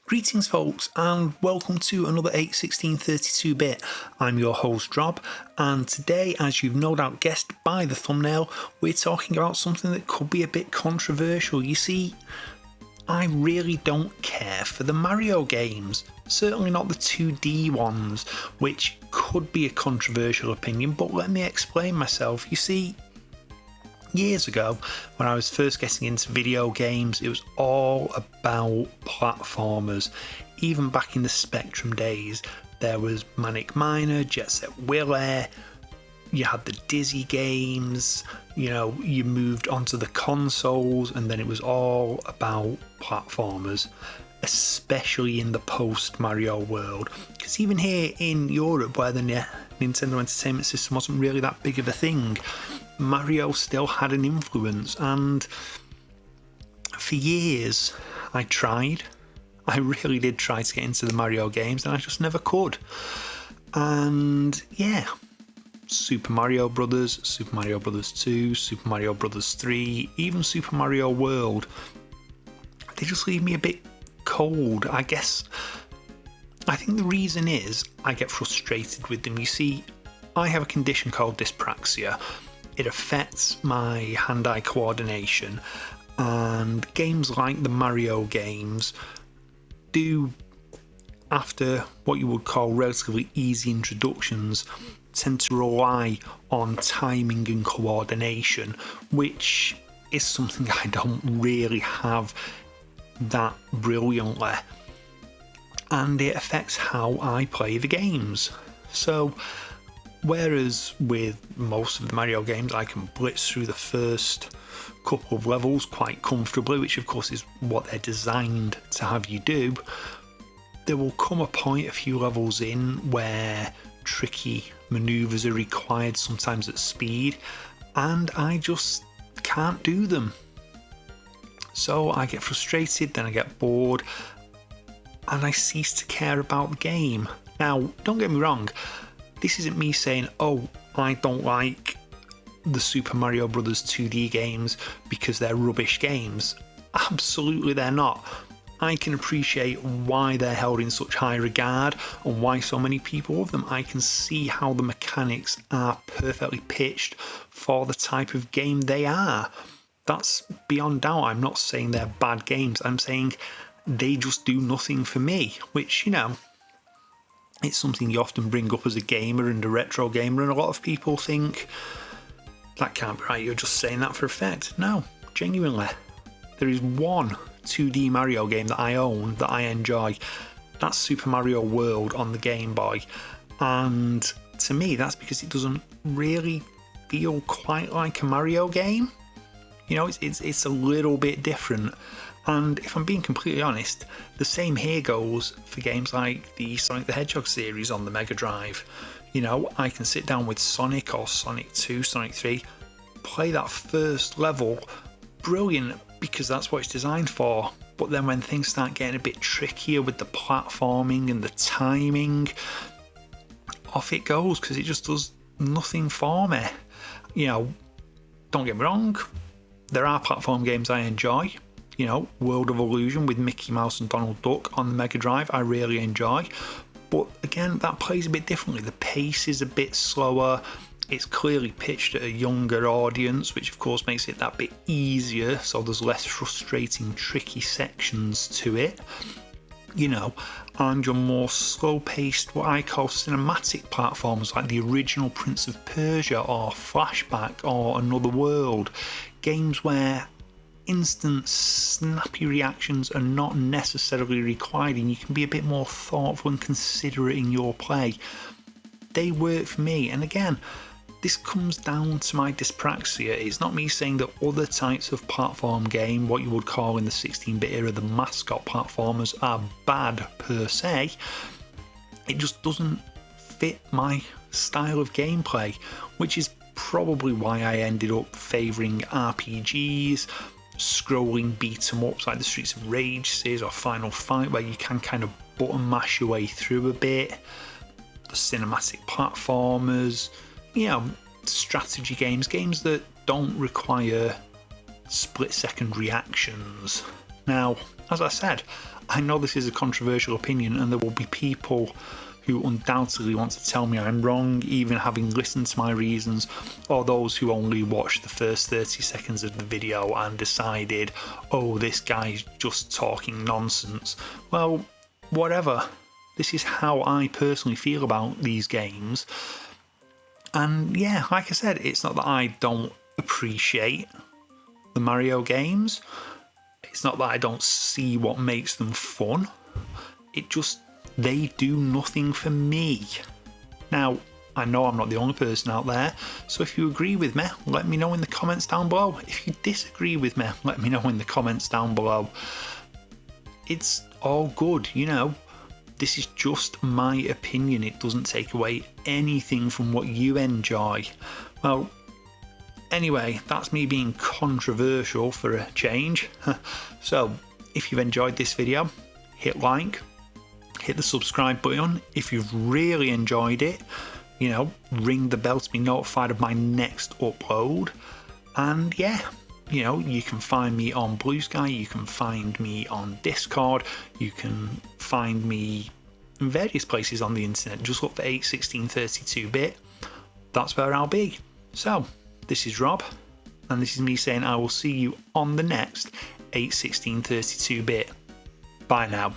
Greetings folks, and welcome to another 8/16/32-bit. I'm your host Rob, and today, as you've no doubt guessed by the thumbnail, we're talking about something that could be a bit controversial. You see, I really don't care for the Mario games, certainly not the 2D ones, which could be a controversial opinion, but let me explain myself. You see, years ago, when I was first getting into video games, it was all about platformers. Even back in the Spectrum days, there was Manic Miner, Jet Set Willy, you had the Dizzy games, you moved onto the consoles, and then it was all about platformers, especially in the post-Mario world. Because even here in Europe, where the Nintendo Entertainment System wasn't really that big of a thing, Mario still had an influence, and for years I really did try to get into the Mario games, and I just never could. And yeah, Super Mario Brothers, Super Mario Brothers 2, Super Mario Brothers 3, even Super Mario World, they just leave me a bit cold. I think the reason is I get frustrated with them. You see, I have a condition called dyspraxia. It affects my hand-eye coordination, and games like the Mario games do, after what you would call relatively easy introductions, tend to rely on timing and coordination, which is something I don't really have that brilliantly, and it affects how I play the games. So whereas with most of the Mario games I can blitz through the first couple of levels quite comfortably, which of course is what they're designed to have you do, there will come a point a few levels in where tricky maneuvers are required, sometimes at speed, and I just can't do them. So I get frustrated, then I get bored, and I cease to care about the game. Now, don't get me wrong, this isn't me saying, oh, I don't like the Super Mario Brothers 2D games because they're rubbish games. Absolutely they're not. I can appreciate why they're held in such high regard and why so many people love them. I can see how the mechanics are perfectly pitched for the type of game they are. That's beyond doubt. I'm not saying they're bad games. I'm saying they just do nothing for me, which, it's something you often bring up as a gamer and a retro gamer, and a lot of people think, that can't be right, you're just saying that for effect. No, genuinely. There is one 2D Mario game that I own that I enjoy. That's Super Mario World on the Game Boy. And to me, that's because it doesn't really feel quite like a Mario game. It's a little bit different. And if I'm being completely honest, the same here goes for games like the Sonic the Hedgehog series on the Mega Drive. I can sit down with Sonic or Sonic 2, Sonic 3, play that first level, brilliant, because that's what it's designed for. But then when things start getting a bit trickier with the platforming and the timing, off it goes, because it just does nothing for me. Don't get me wrong, there are platform games I enjoy. World of Illusion with Mickey Mouse and Donald Duck on the Mega Drive, I really enjoy. But again, that plays a bit differently. The pace is a bit slower. It's clearly pitched at a younger audience, which of course makes it that bit easier, so there's less frustrating, tricky sections to it. And your more slow-paced, what I call cinematic platforms, like the original Prince of Persia or Flashback or Another World. Games where instant snappy reactions are not necessarily required, and you can be a bit more thoughtful and considerate in your play. They work for me, and again, this comes down to my dyspraxia. It's not me saying that other types of platform game, what you would call in the 16-bit era the mascot platformers, are bad per se. It just doesn't fit my style of gameplay, which is probably why I ended up favouring RPGs, scrolling beat-em-ups like the Streets of Rage series or Final Fight, where you can kind of button mash your way through a bit, the cinematic platformers, strategy games that don't require split-second reactions. Now, as I said, I know this is a controversial opinion and there will be people who undoubtedly want to tell me I'm wrong, even having listened to my reasons, or those who only watched the first 30 seconds of the video and decided, oh, this guy's just talking nonsense. Well, whatever. This is how I personally feel about these games. And yeah, like I said, it's not that I don't appreciate the Mario games. It's not that I don't see what makes them fun. It just, they do nothing for me. Now, I know I'm not the only person out there, so if you agree with me, let me know in the comments down below. If you disagree with me, let me know in the comments down below. It's all good, you know. This is just my opinion. It doesn't take away anything from what you enjoy. Well, anyway, that's me being controversial for a change. So, if you've enjoyed this video, hit like, hit the subscribe button. If you've really enjoyed it, you know, ring the bell to be notified of my next upload. And yeah, you know, you can find me on BlueSky, you can find me on Discord, you can find me in various places on the internet. Just look for 81632-bit. That's where I'll be. So, this is Rob, and this is me saying I will see you on the next 81632-bit. Bye now.